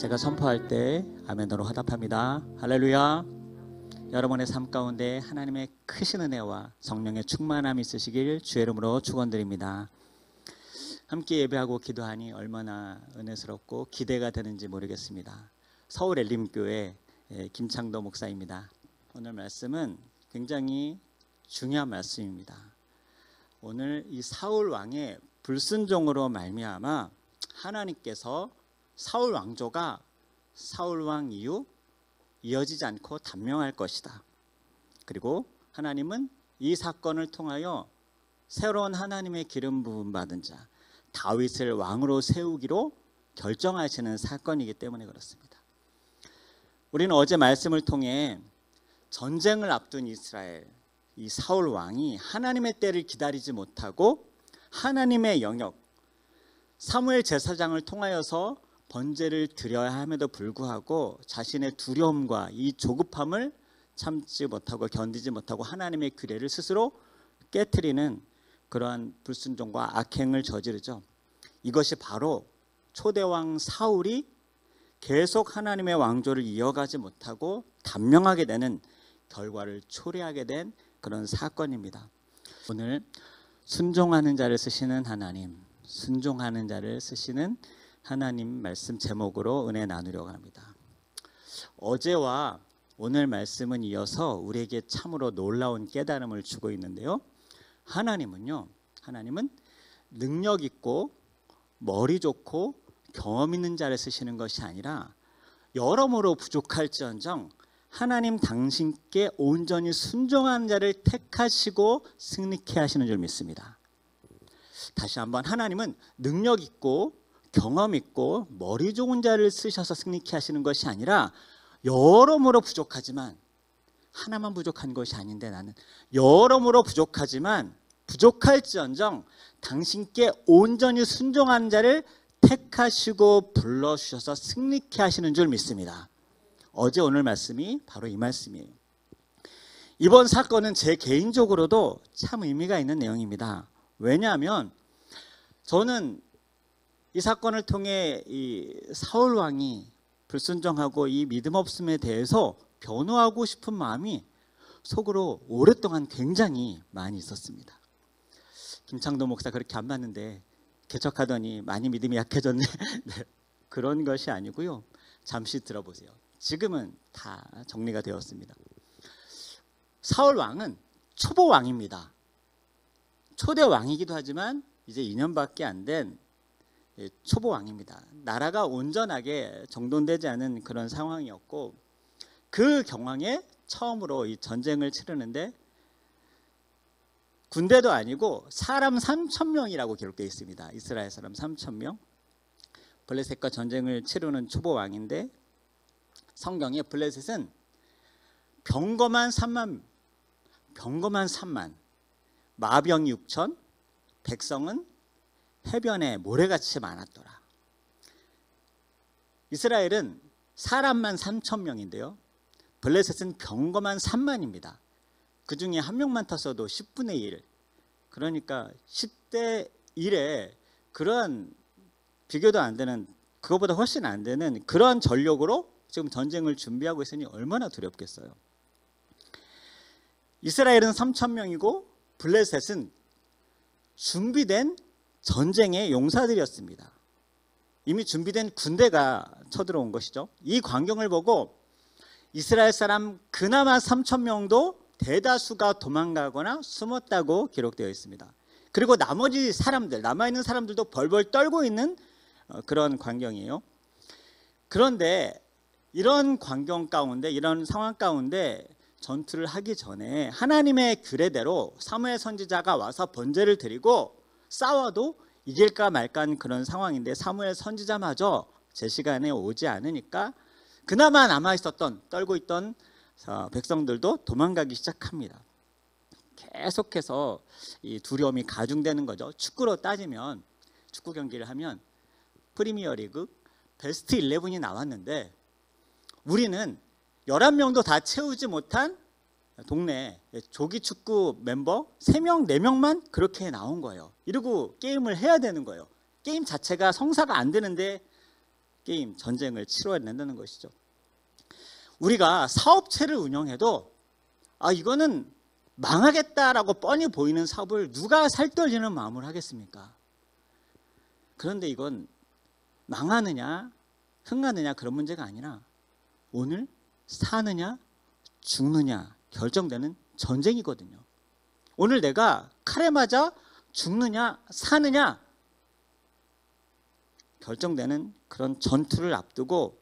제가 선포할 때 아멘으로 화답합니다. 할렐루야. 여러분의 삶 가운데 하나님의 크신 은혜와 성령의 충만함이 있으시길 주의 이름으로 축원드립니다. 함께 예배하고 기도하니 얼마나 은혜스럽고 기대가 되는지 모르겠습니다. 서울 엘림교회 김창도 목사입니다. 오늘 말씀은 굉장히 중요한 말씀입니다. 오늘 이 사울 왕의 불순종으로 말미암아 하나님께서 사울 왕조가 사울 왕 이후 이어지지 않고 단명할 것이다. 그리고 하나님은 이 사건을 통하여 새로운 하나님의 기름 부음 받은 자 다윗을 왕으로 세우기로 결정하시는 사건이기 때문에 그렇습니다. 우리는 어제 말씀을 통해 전쟁을 앞둔 이스라엘, 이 사울 왕이 하나님의 때를 기다리지 못하고 하나님의 영역 사무엘 제사장을 통하여서 번제를 드려야 함에도 불구하고 자신의 두려움과 이 조급함을 참지 못하고 견디지 못하고 하나님의 규례를 스스로 깨트리는 그러한 불순종과 악행을 저지르죠. 이것이 바로 초대왕 사울이 계속 하나님의 왕조를 이어가지 못하고 단명하게 되는 결과를 초래하게 된 그런 사건입니다. 오늘 순종하는 자를 쓰시는 하나님, 순종하는 자를 쓰시는 하나님 말씀 제목으로 은혜 나누려고 합니다. 어제와 오늘 말씀은 이어서 우리에게 참으로 놀라운 깨달음을 주고 있는데요. 하나님은 능력 있고 머리 좋고 경험 있는 자를 쓰시는 것이 아니라 여러모로 부족할지언정 하나님 당신께 온전히 순종하는 자를 택하시고 승리케 하시는 줄 믿습니다. 다시 한번, 하나님은 능력 있고 경험 있고 머리 좋은 자를 쓰셔서 승리케 하시는 것이 아니라 여러모로 부족하지만, 하나만 부족한 것이 아닌데 나는 여러모로 부족하지만 부족할지언정 당신께 온전히 순종하는 자를 택하시고 불러주셔서 승리케 하시는 줄 믿습니다. 어제 오늘 말씀이 바로 이 말씀이에요. 이번 사건은 제 개인적으로도 참 의미가 있는 내용입니다. 왜냐하면 저는 이 사건을 통해 이 사울 왕이 불순종하고 이 믿음 없음에 대해서 변호하고 싶은 마음이 속으로 오랫동안 굉장히 많이 있었습니다. 김창도 목사 그렇게 안 봤는데 개척하더니 많이 믿음이 약해졌네. 네, 그런 것이 아니고요. 잠시 들어보세요. 지금은 다 정리가 되었습니다. 사울 왕은 초보 왕입니다. 초대 왕이기도 하지만 이제 2년밖에 안 된 초보 왕입니다. 나라가 온전하게 정돈되지 않은 그런 상황이었고, 그 경황에 처음으로 이 전쟁을 치르는데 군대도 아니고 사람 3,000명이라고 기록되어 있습니다. 이스라엘 사람 3,000명. 블레셋과 전쟁을 치르는 초보 왕인데 성경에 블레셋은 병거만 3만, 마병이 6천, 백성은 해변에 모래같이 많았더라. 이스라엘은 사람만 3,000명인데요. 블레셋은 병거만 3만입니다. 그 중에 한 명만 탔어도 10분의 1. 그러니까 10대 1에 그러한 비교도 안 되는, 그거보다 훨씬 안 되는 그러한 전력으로 지금 전쟁을 준비하고 있으니 얼마나 두렵겠어요. 이스라엘은 3,000명이고 블레셋은 준비된 전쟁의 용사들이었습니다. 이미 준비된 군대가 쳐들어온 것이죠. 이 광경을 보고 이스라엘 사람 그나마 3,000명도 대다수가 도망가거나 숨었다고 기록되어 있습니다. 그리고 나머지 사람들, 남아있는 사람들도 벌벌 떨고 있는 그런 광경이에요. 그런데 이런 광경 가운데, 이런 상황 가운데 전투를 하기 전에 하나님의 규례대로 사무엘 선지자가 와서 번제를 드리고 싸워도 이길까 말까 하는 그런 상황인데 사무엘 선지자마저 제 시간에 오지 않으니까 그나마 남아있었던, 떨고 있던 백성들도 도망가기 시작합니다. 계속해서 이 두려움이 가중되는 거죠. 축구로 따지면, 축구 경기를 하면 프리미어리그 베스트 11이 나왔는데 우리는 11명도 다 채우지 못한 동네 조기 축구 멤버 3명, 4명만 그렇게 나온 거예요. 이러고 게임을 해야 되는 거예요. 게임 자체가 성사가 안 되는데 게임, 전쟁을 치러낸다는 것이죠. 우리가 사업체를 운영해도 이거는 망하겠다라고 뻔히 보이는 사업을 누가 살떨리는 마음을 하겠습니까? 그런데 이건 망하느냐 흥하느냐 그런 문제가 아니라 오늘 사느냐 죽느냐 결정되는 전쟁이거든요. 오늘 내가 칼에 맞아 죽느냐 사느냐 결정되는 그런 전투를 앞두고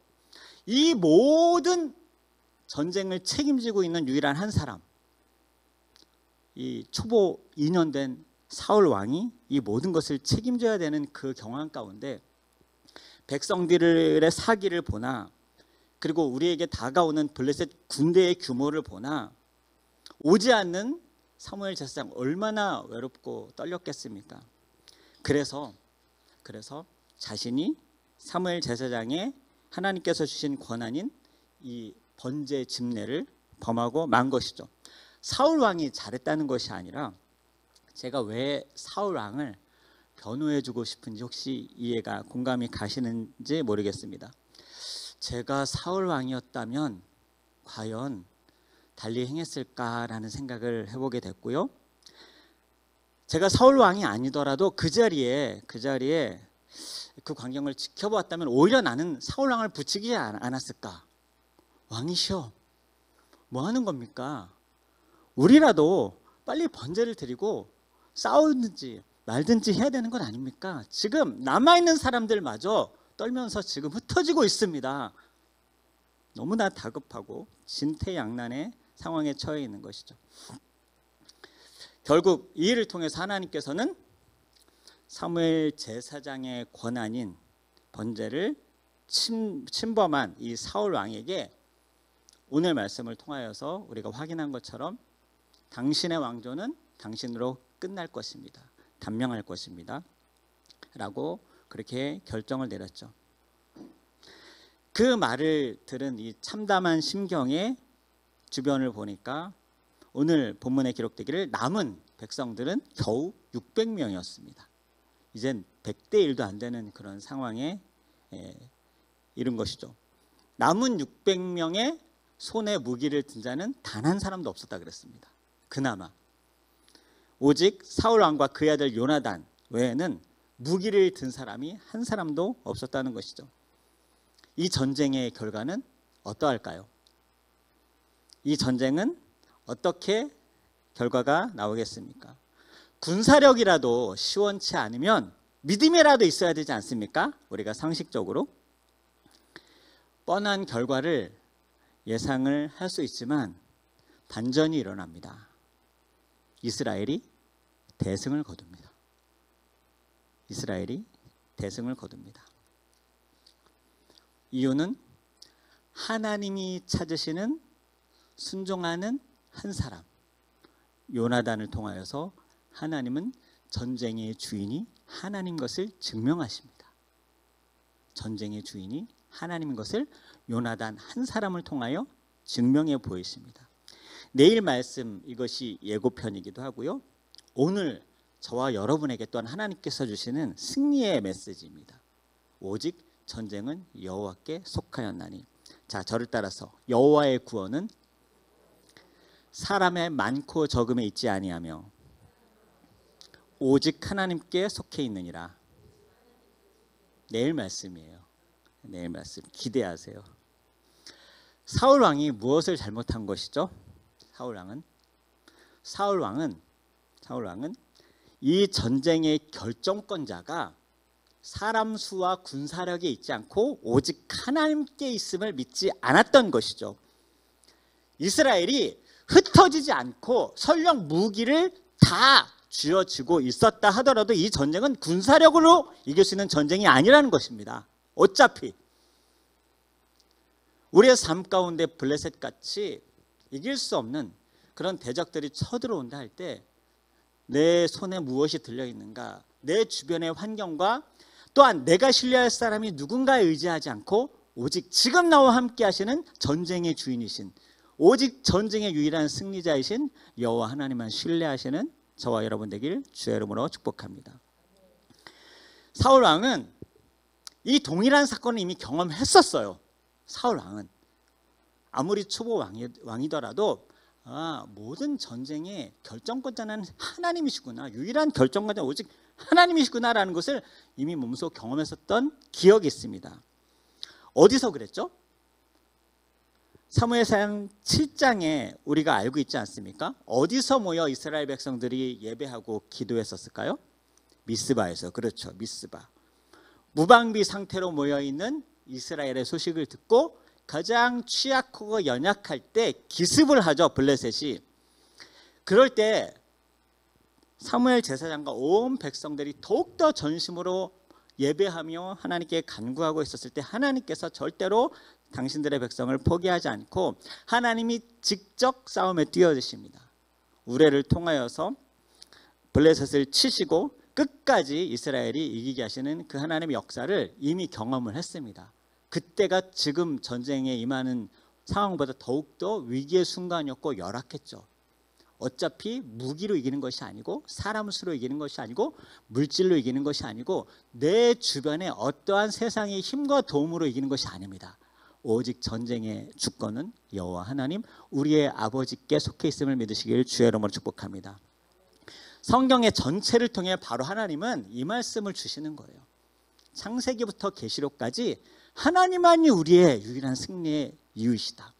이 모든 전쟁을 책임지고 있는 유일한 한 사람, 이 초보 2년 된 사울 왕이 이 모든 것을 책임져야 되는 그 경황 가운데 백성들의 사기를 보나 그리고 우리에게 다가오는 블레셋 군대의 규모를 보나 오지 않는 사무엘 제사장 얼마나 외롭고 떨렸겠습니까? 그래서 자신이 사무엘 제사장의 하나님께서 주신 권한인 이 번제 집례를 범하고 만 것이죠. 사울 왕이 잘했다는 것이 아니라 제가 왜 사울 왕을 변호해 주고 싶은지 혹시 이해가 공감이 가시는지 모르겠습니다. 제가 사울 왕이었다면 과연 달리 행했을까라는 생각을 해보게 됐고요. 제가 사울 왕이 아니더라도 그 자리에 그 광경을 지켜보았다면 오히려 나는 사울 왕을 부추기지 않았을까? 왕이시여, 뭐 하는 겁니까? 우리라도 빨리 번제를 드리고 싸우든지 말든지 해야 되는 건 아닙니까? 지금 남아있는 사람들마저 떨면서 지금 흩어지고 있습니다. 너무나 다급하고 진퇴양난의 상황에 처해 있는 것이죠. 결국 이 일을 통해서 하나님께서는 사무엘 제사장의 권한인 번제를 침범한 이 사울 왕에게 오늘 말씀을 통하여서 우리가 확인한 것처럼 당신의 왕조는 당신으로 끝날 것입니다. 단명할 것입니다. 라고 그렇게 결정을 내렸죠. 그 말을 들은 이 참담한 심경의 주변을 보니까 오늘 본문에 기록되기를 남은 백성들은 겨우 600명이었습니다. 이젠 100대 1도 안 되는 그런 상황에 이른 것이죠. 남은 600명의 손에 무기를 든 자는 단 한 사람도 없었다 그랬습니다. 그나마 오직 사울 왕과 그의 아들 요나단 외에는 무기를 든 사람이 한 사람도 없었다는 것이죠. 이 전쟁의 결과는 어떠할까요? 이 전쟁은 어떻게 결과가 나오겠습니까? 군사력이라도 시원치 않으면 믿음이라도 있어야 되지 않습니까? 우리가 상식적으로 뻔한 결과를 예상을 할 수 있지만 반전이 일어납니다. 이스라엘이 대승을 거둡니다. 이스라엘이 대승을 거둡니다. 이유는 하나님이 찾으시는 순종하는 한 사람 요나단을 통하여서 하나님은 전쟁의 주인이 하나님 것을 증명하십니다. 전쟁의 주인이 하나님인 것을 요나단 한 사람을 통하여 증명해 보이십니다. 내일 말씀 이것이 예고편이기도 하고요. 오늘 저와 여러분에게 또한 하나님께서 주시는 승리의 메시지입니다. 오직 전쟁은 여호와께 속하였나니. 자, 저를 따라서 여호와의 구원은 사람의 많고 적음에 있지 아니하며 오직 하나님께 속해 있느니라. 내일 말씀이에요. 내일 말씀 기대하세요. 사울 왕이 무엇을 잘못한 것이죠? 사울 왕은 이 전쟁의 결정권자가 사람 수와 군사력에 있지 않고 오직 하나님께 있음을 믿지 않았던 것이죠. 이스라엘이 흩어지지 않고 설령 무기를 다 쥐어쥐고 있었다 하더라도 이 전쟁은 군사력으로 이길 수 있는 전쟁이 아니라는 것입니다. 어차피 우리의 삶 가운데 블레셋같이 이길 수 없는 그런 대적들이 쳐들어온다 할 때 내 손에 무엇이 들려있는가, 내 주변의 환경과 또한 내가 신뢰할 사람이 누군가에 의지하지 않고 오직 지금 나와 함께 하시는 전쟁의 주인이신, 오직 전쟁의 유일한 승리자이신 여호와 하나님만 신뢰하시는 저와 여러분 되길 주의 이름으로 축복합니다. 사울 왕은 이 동일한 사건을 이미 경험했었어요. 사울 왕은. 아무리 초보 왕이더라도 모든 전쟁의 결정권자는 하나님이시구나, 유일한 결정권자는 오직 하나님이시구나라는 것을 이미 몸소 경험했었던 기억이 있습니다. 어디서 그랬죠? 사무엘상 7장에 우리가 알고 있지 않습니까? 어디서 모여 이스라엘 백성들이 예배하고 기도했었을까요? 미스바에서. 그렇죠, 미스바. 무방비 상태로 모여있는 이스라엘의 소식을 듣고 가장 취약하고 연약할 때 기습을 하죠, 블레셋이. 그럴 때 사무엘 제사장과 온 백성들이 더욱더 전심으로 예배하며 하나님께 간구하고 있었을 때 하나님께서 절대로 당신들의 백성을 포기하지 않고 하나님이 직접 싸움에 뛰어드십니다. 우레를 통하여서 블레셋을 치시고 끝까지 이스라엘이 이기게 하시는 그 하나님의 역사를 이미 경험을 했습니다. 그때가 지금 전쟁에 임하는 상황보다 더욱더 위기의 순간이었고 열악했죠. 어차피 무기로 이기는 것이 아니고 사람 수로 이기는 것이 아니고 물질로 이기는 것이 아니고 내 주변에 어떠한 세상의 힘과 도움으로 이기는 것이 아닙니다. 오직 전쟁의 주권은 여호와 하나님 우리의 아버지께 속해 있음을 믿으시길 주의 이름으로 축복합니다. 성경의 전체를 통해 바로 하나님은 이 말씀을 주시는 거예요. 창세기부터 계시록까지 하나님만이 우리의 유일한 승리의 이유이시다.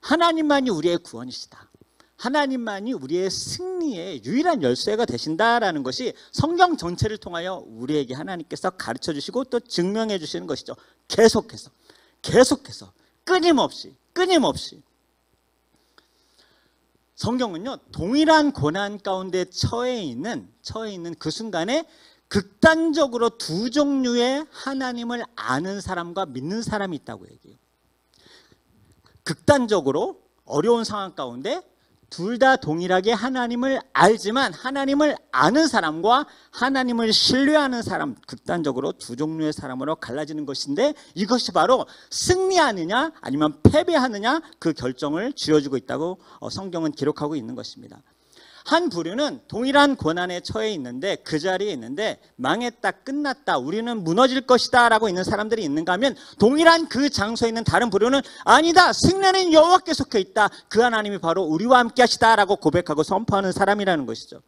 하나님만이 우리의 구원이시다. 하나님만이 우리의 승리의 유일한 열쇠가 되신다라는 것이 성경 전체를 통하여 우리에게 하나님께서 가르쳐 주시고 또 증명해 주시는 것이죠. 계속해서 끊임없이 성경은요, 동일한 고난 가운데 처해 있는 그 순간에 극단적으로 두 종류의 하나님을 아는 사람과 믿는 사람이 있다고 얘기해요. 극단적으로 어려운 상황 가운데 둘 다 동일하게 하나님을 알지만 하나님을 아는 사람과 하나님을 신뢰하는 사람, 극단적으로 두 종류의 사람으로 갈라지는 것인데 이것이 바로 승리하느냐 아니면 패배하느냐 그 결정을 쥐어주고 있다고 성경은 기록하고 있는 것입니다. 한 부류는 동일한 고난에 처해 있는데 그 자리에 있는데 망했다, 끝났다, 우리는 무너질 것이다 라고 있는 사람들이 있는가 하면 동일한 그 장소에 있는 다른 부류는 아니다, 승리는 여호와께 속해 있다, 그 하나님이 바로 우리와 함께 하시다 라고 고백하고 선포하는 사람이라는 것이죠.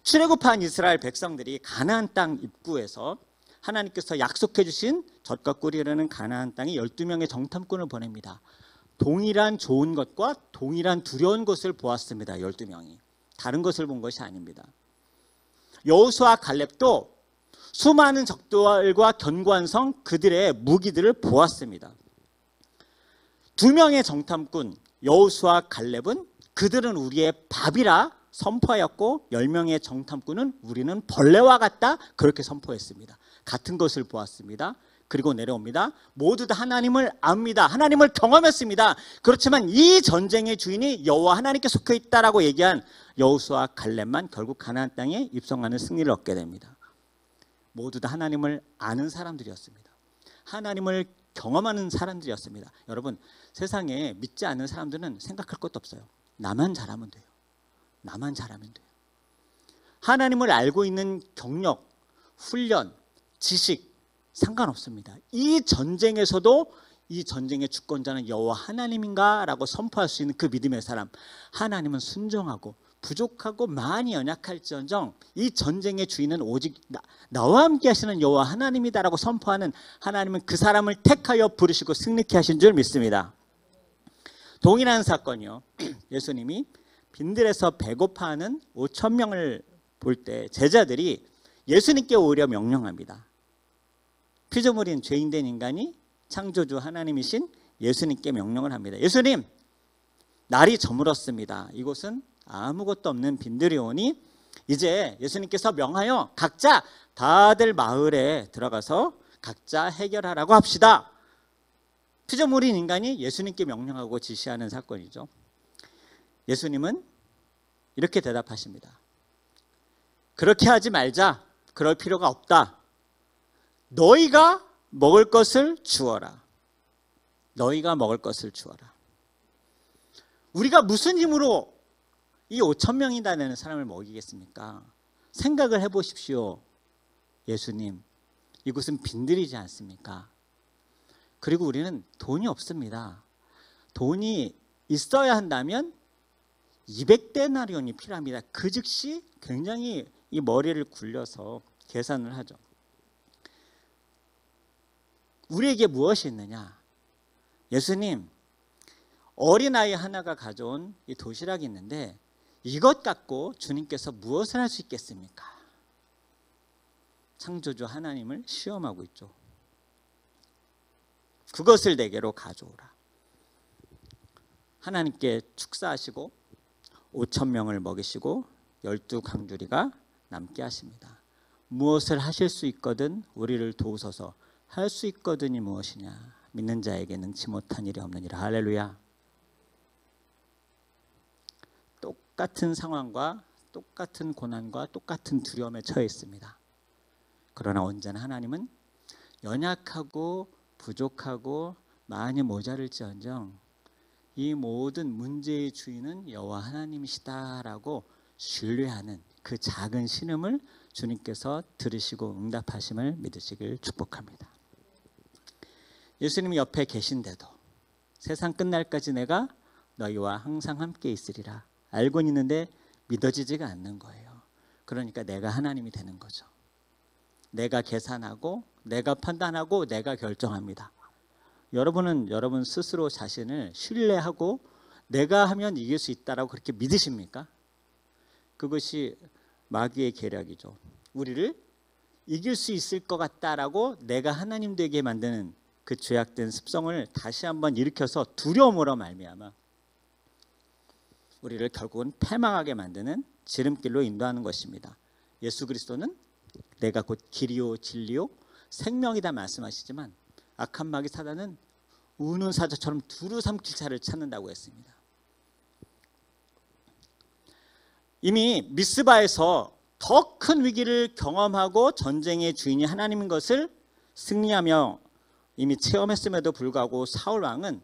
출애굽한 이스라엘 백성들이 가나안 땅 입구에서 하나님께서 약속해 주신 젖과 꿀이 흐르는 가나안 땅에 12명의 정탐꾼을 보냅니다. 동일한 좋은 것과 동일한 두려운 것을 보았습니다. 12명이. 다른 것을 본 것이 아닙니다. 여호수아 갈렙도 수많은 적들과 견고한 성, 그들의 무기들을 보았습니다. 2명의 정탐꾼 여호수아 갈렙은 그들은 우리의 밥이라 선포하였고 10명의 정탐꾼은 우리는 벌레와 같다 그렇게 선포했습니다. 같은 것을 보았습니다. 그리고 내려옵니다. 모두 다 하나님을 압니다. 하나님을 경험했습니다. 그렇지만 이 전쟁의 주인이 여호와 하나님께 속해 있다라고 얘기한 여호수아 갈렙만 결국 가나안 땅에 입성하는 승리를 얻게 됩니다. 모두 다 하나님을 아는 사람들이었습니다. 하나님을 경험하는 사람들이었습니다. 여러분, 세상에 믿지 않는 사람들은 생각할 것도 없어요. 나만 잘하면 돼요. 나만 잘하면 돼요. 하나님을 알고 있는 경력, 훈련, 지식 상관없습니다. 이 전쟁에서도 이 전쟁의 주권자는 여호와 하나님인가 라고 선포할 수 있는 그 믿음의 사람, 하나님은 순종하고 부족하고 많이 연약할지언정 이 전쟁의 주인은 오직 나와 함께 하시는 여호와 하나님이다 라고 선포하는 하나님은 그 사람을 택하여 부르시고 승리케 하신 줄 믿습니다. 동일한 사건이요, 예수님이 빈들에서 배고파하는 5,000명을 볼 때 제자들이 예수님께 오히려 명령합니다. 피조물인 죄인된 인간이 창조주 하나님이신 예수님께 명령을 합니다. 예수님, 날이 저물었습니다. 이곳은 아무것도 없는 빈들이 오니 이제 예수님께서 명하여 각자 다들 마을에 들어가서 각자 해결하라고 합시다. 피조물인 인간이 예수님께 명령하고 지시하는 사건이죠. 예수님은 이렇게 대답하십니다. 그렇게 하지 말자. 그럴 필요가 없다. 너희가 먹을 것을 주어라. 너희가 먹을 것을 주어라. 우리가 무슨 힘으로 이 5,000명이나 되는 사람을 먹이겠습니까? 생각을 해보십시오. 예수님, 이곳은 빈들이지 않습니까? 그리고 우리는 돈이 없습니다. 돈이 있어야 한다면 200데나리온이 필요합니다. 그 즉시 굉장히 이 머리를 굴려서 계산을 하죠. 우리에게 무엇이 있느냐? 예수님, 어린아이 하나가 가져온 이 도시락이 있는데 이것 갖고 주님께서 무엇을 할 수 있겠습니까? 창조주 하나님을 시험하고 있죠. 그것을 내게로 가져오라. 하나님께 축사하시고 5,000명을 먹이시고 12강주리가 남게 하십니다. 무엇을 하실 수 있거든 우리를 도우소서. 할 수 있거든이 무엇이냐? 믿는 자에게는 지 못한 일이 없느니라. 할렐루야. 똑같은 상황과 똑같은 고난과 똑같은 두려움에 처해 있습니다. 그러나 언제나 하나님은 연약하고 부족하고 많이 모자랄지언정 이 모든 문제의 주인은 여호와 하나님이시다라고 신뢰하는 그 작은 신음을 주님께서 들으시고 응답하심을 믿으시길 축복합니다. 예수님이 옆에 계신데도 세상 끝날까지 내가 너희와 항상 함께 있으리라 알고는 있는데 믿어지지가 않는 거예요. 그러니까 내가 하나님이 되는 거죠. 내가 계산하고 내가 판단하고 내가 결정합니다. 여러분은 여러분 스스로 자신을 신뢰하고 내가 하면 이길 수 있다라고 그렇게 믿으십니까? 그것이 마귀의 계략이죠. 우리를 이길 수 있을 것 같다라고 내가 하나님 되게 만드는 그 죄악된 습성을 다시 한번 일으켜서 두려움으로 말미암아 우리를 결국은 패망하게 만드는 지름길로 인도하는 것입니다. 예수 그리스도는 내가 곧 길이요 진리요 생명이다 말씀하시지만 악한 마귀 사단은 우는 사자처럼 두루 삼킬 차를 찾는다고 했습니다. 이미 미스바에서 더 큰 위기를 경험하고 전쟁의 주인이 하나님인 것을 승리하며 이미 체험했음에도 불구하고 사울 왕은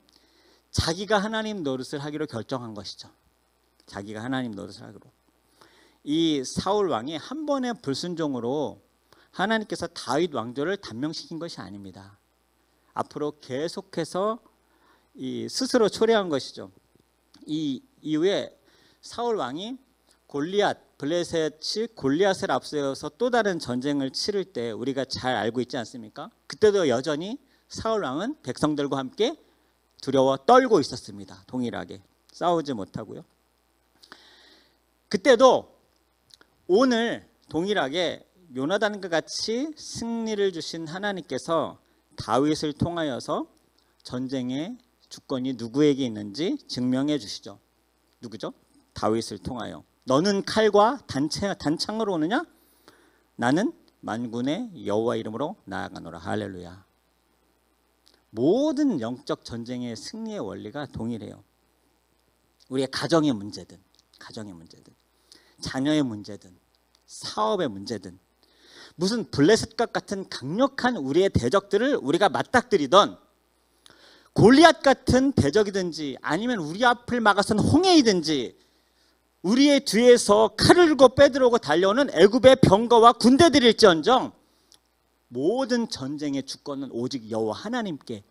자기가 하나님 노릇을 하기로 결정한 것이죠. 자기가 하나님 노릇을 하기로. 이 사울 왕이 한 번의 불순종으로 하나님께서 다윗 왕조를 단명시킨 것이 아닙니다. 앞으로 계속해서 스스로 초래한 것이죠. 이 이후에 사울 왕이 블레셋이 골리앗을 앞세워서 또 다른 전쟁을 치를 때 우리가 잘 알고 있지 않습니까? 그때도 여전히 사울 왕은 백성들과 함께 두려워 떨고 있었습니다. 동일하게 싸우지 못하고요. 그때도 오늘 동일하게 요나단과 같이 승리를 주신 하나님께서 다윗을 통하여서 전쟁의 주권이 누구에게 있는지 증명해 주시죠. 누구죠? 다윗을 통하여. 너는 칼과 단창으로 오느냐? 나는 만군의 여호와 이름으로 나아가노라. 할렐루야. 모든 영적 전쟁의 승리의 원리가 동일해요. 우리의 가정의 문제든 자녀의 문제든 사업의 문제든 무슨 블레셋과 같은 강력한 우리의 대적들을 우리가 맞닥뜨리던 골리앗 같은 대적이든지 아니면 우리 앞을 막아선 홍해이든지 우리의 뒤에서 칼을 들고 빼들어오고 달려오는 애굽의 병거와 군대들일지언정 모든 전쟁의 주권은 오직 여호와 하나님께,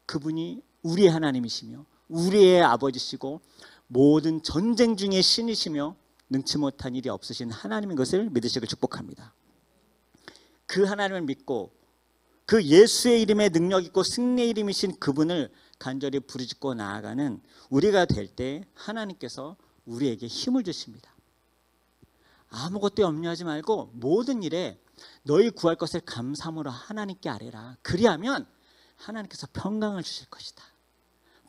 그분이 우리의 하나님이시며 우리의 아버지시고 모든 전쟁 중의 신이시며 능치 못한 일이 없으신 하나님인 것을 믿으시길 축복합니다. 그 하나님을 믿고 그 예수의 이름에 능력 있고 승리의 이름이신 그분을 간절히 부르짖고 나아가는 우리가 될 때 하나님께서 우리에게 힘을 주십니다. 아무것도 염려하지 말고 모든 일에 너희 구할 것을 감사함으로 하나님께 아뢰라. 그리하면 하나님께서 평강을 주실 것이다.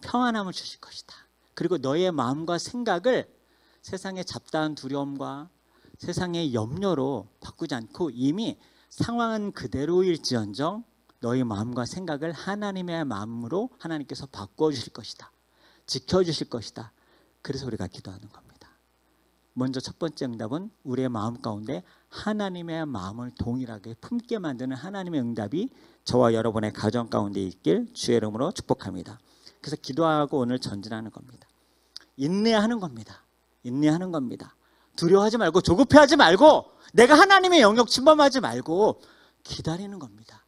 평안함을 주실 것이다. 그리고 너의 마음과 생각을 세상의 잡다한 두려움과 세상의 염려로 바꾸지 않고 이미 상황은 그대로일지언정 너의 마음과 생각을 하나님의 마음으로 하나님께서 바꾸어 주실 것이다. 지켜주실 것이다. 그래서 우리가 기도하는 겁니다. 먼저 첫 번째 응답은 우리의 마음 가운데 하나님의 마음을 동일하게 품게 만드는 하나님의 응답이 저와 여러분의 가정 가운데 있길 주의 이름으로 축복합니다. 그래서 기도하고 오늘 전진하는 겁니다. 인내하는 겁니다. 인내하는 겁니다. 두려워하지 말고 조급해하지 말고 내가 하나님의 영역 침범하지 말고 기다리는 겁니다.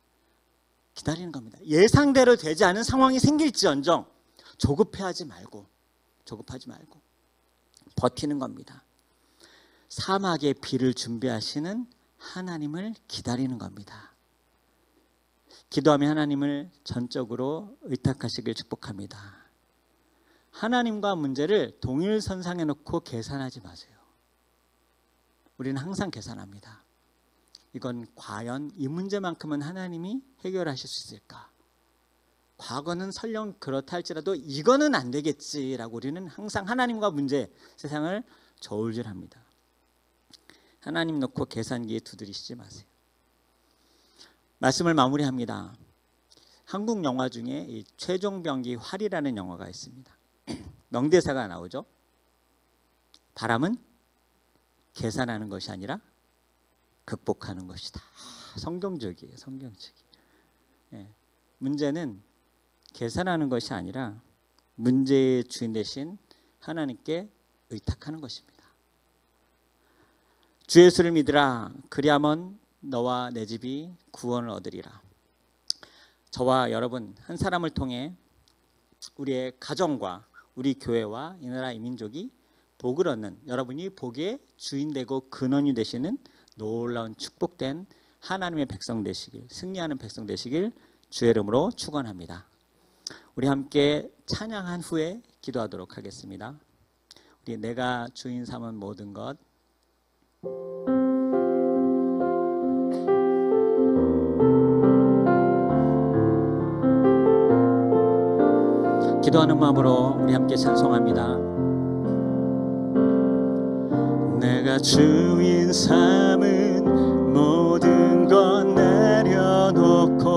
기다리는 겁니다. 예상대로 되지 않은 상황이 생길지언정 조급하지 말고 버티는 겁니다. 사막의 비를 준비하시는 하나님을 기다리는 겁니다. 기도하며 하나님을 전적으로 의탁하시길 축복합니다. 하나님과 문제를 동일선상에 놓고 계산하지 마세요. 우리는 항상 계산합니다. 이건 과연 이 문제만큼은 하나님이 해결하실 수 있을까? 과거는 설령 그렇다 할지라도 이거는 안 되겠지라고 우리는 항상 하나님과 문제, 세상을 저울질합니다. 하나님 놓고 계산기에 두드리시지 마세요. 말씀을 마무리합니다. 한국 영화 중에 이 최종병기 활이라는 영화가 있습니다. 명대사가 나오죠. 바람은 계산하는 것이 아니라 극복하는 것이다. 성경적이에요. 예. 문제는 계산하는 것이 아니라 문제의 주인 대신 하나님께 의탁하는 것입니다. 주 예수를 믿으라. 그리하면 너와 내 집이 구원을 얻으리라. 저와 여러분 한 사람을 통해 우리의 가정과 우리 교회와 이 나라 이 민족이 복을 얻는, 여러분이 복의 주인 되고 근원이 되시는 놀라운 축복된 하나님의 백성 되시길, 승리하는 백성 되시길 주의 이름으로 축원합니다. 우리 함께 찬양한 후에 기도하도록 하겠습니다. 우리 내가 주인 삼은 모든 것, 기도하는 마음으로 우리 함께 찬송합니다. 내가 주인 삼은 모든 것 내려놓고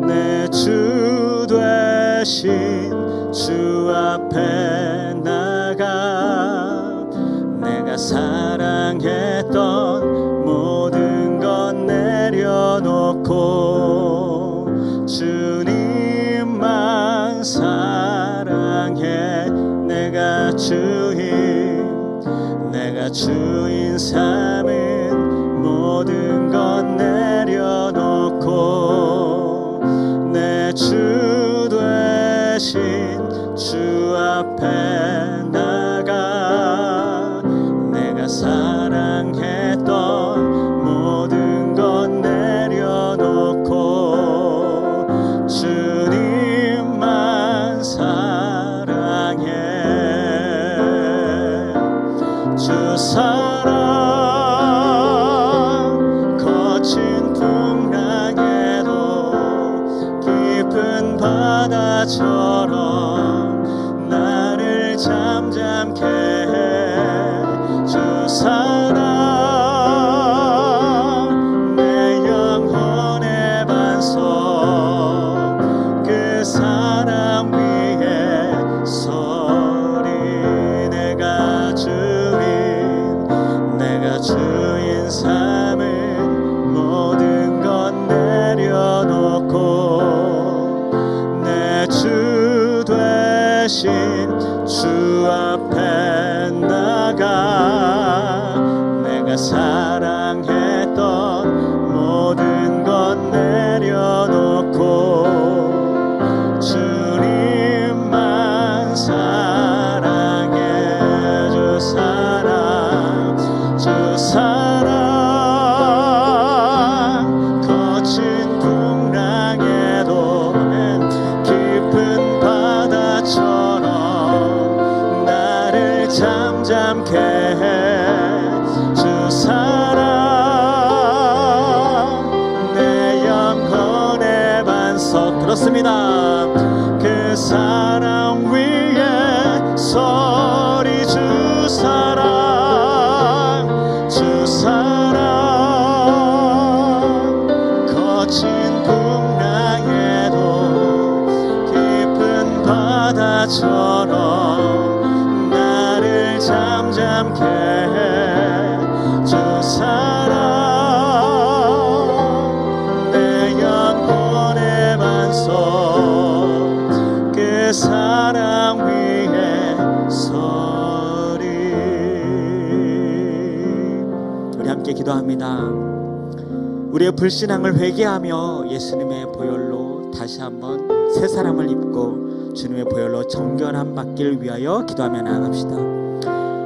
내 주 되신 주 앞에 나가 내가 사랑했던 모든 것 내려놓고 주님만 사랑해. 내가 주인 삼은 모든 것 내려놓고 내 주 되신 주 앞에 나가 내가 사랑했던 모든 것 내려놓고 주님만 사랑해. 주 사랑 거친 풍랑에도 깊은 바다처럼 나를 잠잠케 해. 주 사랑 내 영혼의 반석 그 사랑 위에 서리. 내가 주인 삼은 모든 것 내려놓고 내 주 되신 주 앞에 나가 내가 사랑했던 모든 것 내려놓고 주님만 사랑해. 주 사랑 거친 풍랑에도 깊은 바다처럼 나를 잠잠케 해. 주 사랑 내 영혼의 반석. 그렇습니다. 그 사랑 위에 서리. 주 사랑 거친 풍랑에도 깊은 바다처럼 나를 잠잠케 해. 주 사랑 내 영혼의 반석 그 사랑 위에 서리. 우리 함께 기도합니다. 우리의 불신앙을 회개하며 예수님의 보혈로 다시 한번 새 사람을 입고 주님의 보혈로 정결함 받기를 위하여 기도하며 나아갑시다.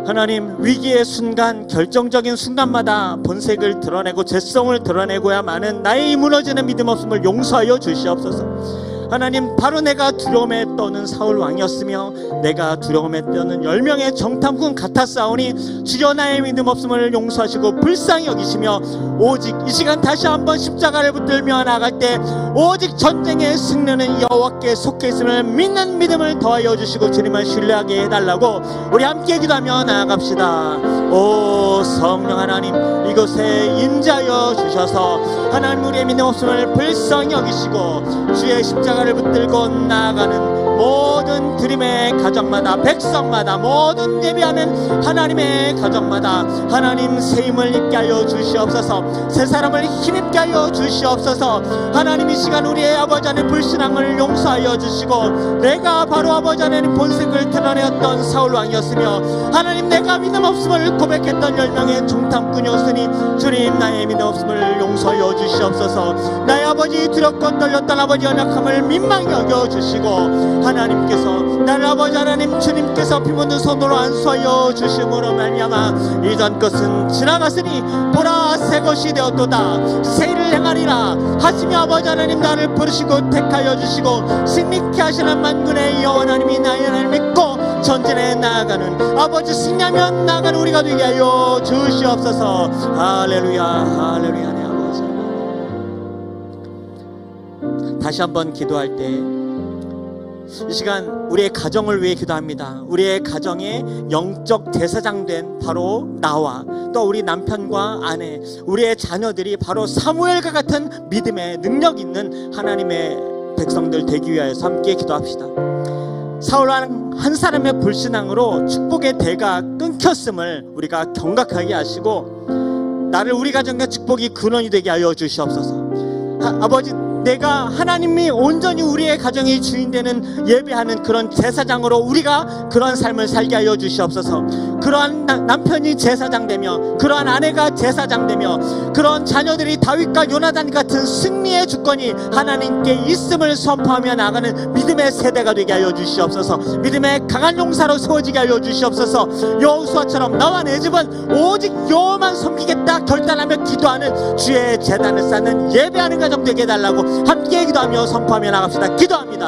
하나님, 위기의 순간, 결정적인 순간마다 본색을 드러내고 죄성을 드러내고야만은 나의 이 무너지는 믿음 없음을 용서하여 주시옵소서. 하나님, 바로 내가 두려움에 떠는 사울 왕이었으며 내가 두려움에 떠는 10명의 정탐꾼 같았사오니 주여 나의 믿음 없음을 용서하시고 불쌍히 여기시며 오직 이 시간 다시 한번 십자가를 붙들며 나아갈 때 오직 전쟁의 승리는 여호와께 속해 있음을 믿는 믿음을 더하여 주시고 주님을 신뢰하게 해달라고 우리 함께 기도하며 나아갑시다. 오 성령 하나님, 이곳에 임재하여 주셔서 하나님 우리의 믿음 없음을 불쌍히 여기시고 주의 십자가를 붙들고 나아가는 모든 드림의 가정마다, 백성마다, 모든 예배하는 하나님의 가정마다 하나님 새 힘을 입게 하여 주시옵소서. 새 사람을 힘입게 하여 주시옵소서. 하나님 이 시간 우리의 아버지 하나님 불신앙을 용서하여 주시고 내가 바로 아버지 하나님 본색을 드러내었던 사울 왕이었으며 하나님 내가 믿음 없음을 고백했던 10명의 정탐꾼이었으니 주님 나의 믿음 없음을 용서하여 주시옵소서. 나의 아버지 두렵고 떨렸던 아버지 연약함을 민망히 여겨주시고 하나님께서 나를 아버지 하나님 주님께서 피묻는 손으로 안수하여 주심으로 말미암아 이전 것은 지나갔으니 보라 새 것이 되었도다. 새 일을 행하리라 하시며 아버지 하나님 나를 부르시고 택하여 주시고 승리케 하시는 만군의 여호와 하나님이 나의 하나님을 믿고 전진해 나아가는 아버지 승리하며 나아가는 우리가 되게 하여 주시옵소서. 할렐루야 할렐루야. 네 아버지 다시 한번 기도할 때 이 시간 우리의 가정을 위해 기도합니다. 우리의 가정의 영적 제사장 된 바로 나와 또 우리 남편과 아내, 우리의 자녀들이 바로 사무엘과 같은 믿음의 능력 있는 하나님의 백성들 되기 위하여서 함께 기도합시다. 사울 한 사람의 불신앙으로 축복의 대가 끊겼음을 우리가 경각하게 하시고 나를 우리 가정의 축복이 근원이 되게 하여 주시옵소서. 아버지, 내가 하나님이 온전히 우리의 가정의 주인 되는 예배하는 그런 제사장으로 우리가 그러한 삶을 살게 하여 주시옵소서. 그러한 남편이 제사장 되며 그러한 아내가 제사장 되며 그런 자녀들이 다윗과 요나단 같은 승리의 주권이 하나님께 있음을 선포하며 나가는 믿음의 세대가 되게 하여 주시옵소서. 믿음의 강한 용사로 세워지게 하여 주시옵소서. 여호수아처럼 나와 내 집은 오직 여호와만 섬기겠다 결단하며 기도하는 주의 제단을 쌓는 예배하는 가정 되게 해달라고 함께 기도하며 선포하며 나갑시다. 기도합니다.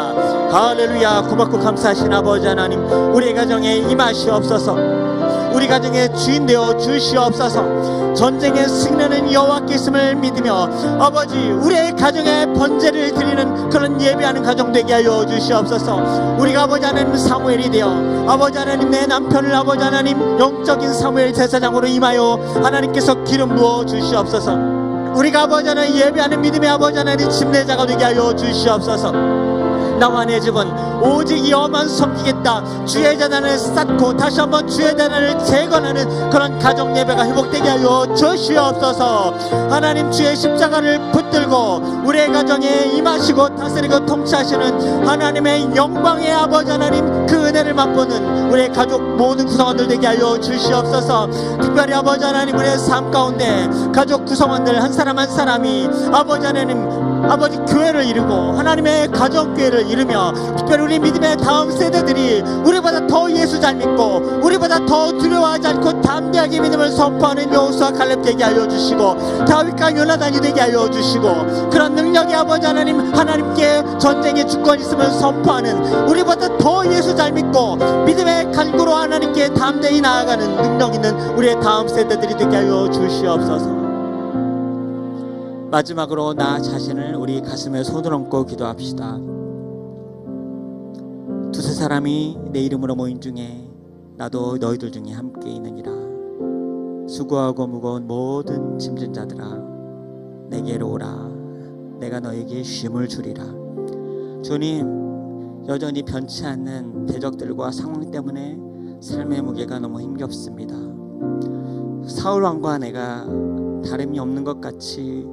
할렐루야. 고맙고 감사하신 아버지 하나님, 우리 가정에 임하시옵소서. 우리 가정의 주인 되어 주시옵소서. 전쟁의 승리는 여호와께 있음을 믿으며 아버지 우리의 가정에 번제를 드리는 그런 예배하는 가정 되게 하여 주시옵소서. 우리가 아버지 하나님 사무엘이 되어 아버지 하나님 내 남편을 아버지 하나님 영적인 사무엘 제사장으로 임하여 하나님께서 기름 부어 주시옵소서. 우리가 아버지 하나님 예배하는 믿음의 아버지 하나님 침례자가 되게 하여 주시옵소서. 나와 내 집은 오직 여호와만 섬기겠다 주의 제단을 쌓고 다시 한번 주의 제단을 재건하는 그런 가정 예배가 회복되게 하여 주시옵소서. 하나님 주의 십자가를 붙들고 우리의 가정에 임하시고 다스리고 통치하시는 하나님의 영광의 아버지 하나님 그 은혜를 맛보는 우리의 가족 모든 구성원들 되게 하여 주시옵소서. 특별히 아버지 하나님 우리의 삶 가운데 가족 구성원들 한 사람 한 사람이 아버지 하나님 아버지 교회를 이루고 하나님의 가정교회를 이루며 특별히 우리 믿음의 다음 세대들이 우리보다 더 예수 잘 믿고 우리보다 더 두려워하지 않고 담대하게 믿음을 선포하는 여호수아 갈렙 되게 하여 주시고 다윗과 요나단이 되게 하여 주시고 그런 능력의 아버지 하나님 하나님께 전쟁의 주권이 있음을 선포하는 우리보다 더 예수 잘 믿고 믿음의 간구로 하나님께 담대히 나아가는 능력 있는 우리의 다음 세대들이 되게 하여 주시옵소서. 마지막으로 나 자신을 우리 가슴에 손을 얹고 기도합시다. 두세 사람이 내 이름으로 모인 중에 나도 너희들 중에 함께 있느니라. 수고하고 무거운 모든 짐진 자들아 내게로 오라. 내가 너에게 쉼을 주리라. 주님, 여전히 변치 않는 대적들과 상황 때문에 삶의 무게가 너무 힘겹습니다. 사울 왕과 내가 다름이 없는 것 같이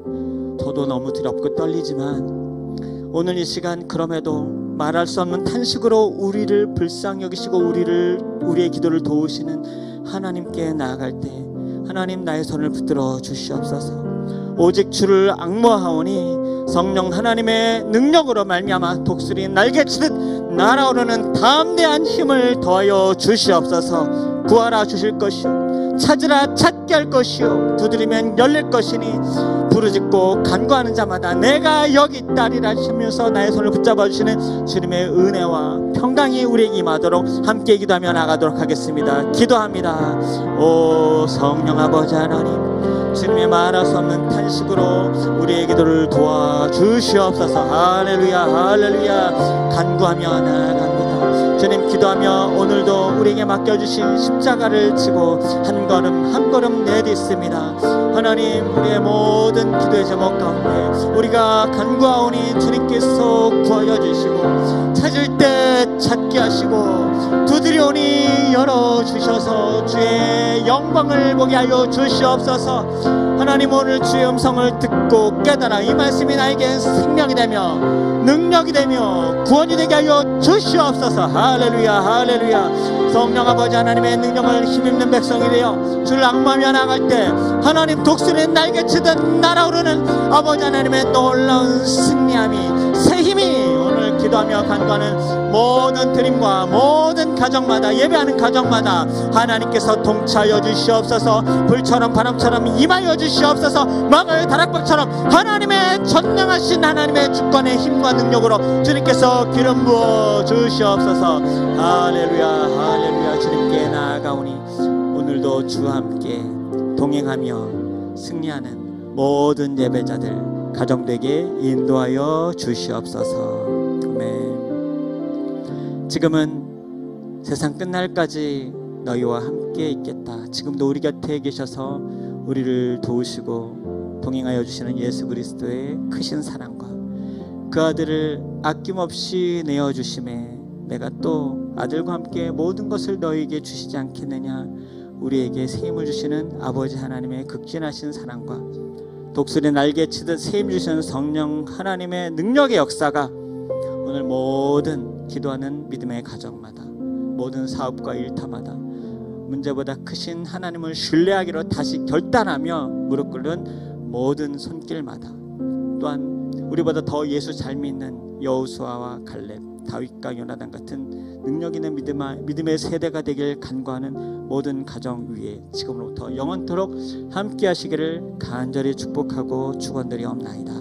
저도 너무 두렵고 떨리지만 오늘 이 시간 그럼에도 말할 수 없는 탄식으로 우리를 불쌍히 여기시고 우리의 기도를 도우시는 하나님께 나아갈 때 하나님 나의 손을 붙들어 주시옵소서. 오직 주를 앙모하오니 성령 하나님의 능력으로 말미암아 독수리 날개치듯 날아오르는 담대한 힘을 더하여 주시옵소서. 구하라 주실 것이요 찾으라 찾게 할 것이요 두드리면 열릴 것이니 부르짖고 간구하는 자마다 내가 여기 있다리라 하시면서 나의 손을 붙잡아 주시는 주님의 은혜와 평강이 우리에게 임하도록 함께 기도하며 나가도록 하겠습니다. 기도합니다. 오 성령 아버지 하나님, 주님의 말할 수 없는 탄식으로 우리의 기도를 도와주시옵소서. 할렐루야 할렐루야. 간구하며 나아갑니다. 주님, 기도하며 오늘도 우리에게 맡겨주신 십자가를 지고 한 걸음 한 걸음 내딛습니다. 하나님, 우리의 모든 기도의 제목 가운데 우리가 간구하오니 주님께서 구하여 주시고 찾을 때 찾게 하시고 두드려오니 열어주셔서 주의 영광을 보게 하여 주시옵소서. 하나님, 오늘 주의 음성을 듣고 깨달아 이 말씀이 나에게 생명이 되며 능력이 되며 구원이 되게 하여 주시옵소서. 할렐루야 할렐루야. 성령 아버지 하나님의 능력을 힘입는 백성이 되어 주를 앙모하며 나갈 때 하나님 독수리는 날개치듯 날아오르는 아버지 하나님의 놀라운 승리함이 새 힘이 오늘 기도하며 간구하는 모든 드림과 모든 가정마다 예배하는 가정마다 하나님께서 동차하여 주시옵소서. 불처럼 바람처럼 임하여 주시옵소서. 마가의 다락방처럼 하나님의 전능하신 하나님의 주권의 힘과 능력으로 주님께서 기름 부어 주시옵소서. 할렐루야 할렐루야. 주님께 나아가오니 오늘도 주와 함께 동행하며 승리하는 모든 예배자들 가정되게 인도하여 주시옵소서. 아멘. 지금은 세상 끝날까지 너희와 함께 있겠다. 지금도 우리 곁에 계셔서 우리를 도우시고 동행하여 주시는 예수 그리스도의 크신 사랑과 그 아들을 아낌없이 내어주심에 내가 또 아들과 함께 모든 것을 너희에게 주시지 않겠느냐. 우리에게 새 힘을 주시는 아버지 하나님의 극진하신 사랑과 독수리 날개치듯 새 힘 주시는 성령 하나님의 능력의 역사가 오늘 모든 기도하는 믿음의 가정마다 모든 사업과 일터마다 문제보다 크신 하나님을 신뢰하기로 다시 결단하며 무릎 꿇는 모든 손길마다 또한 우리보다 더 예수 잘 믿는 여호수아와 갈렙, 다윗과 요나단 같은 능력 있는 믿음의 세대가 되길 간구하는 모든 가정 위에 지금으로부터 영원토록 함께 하시기를 간절히 축복하고 축원드리옵나이다.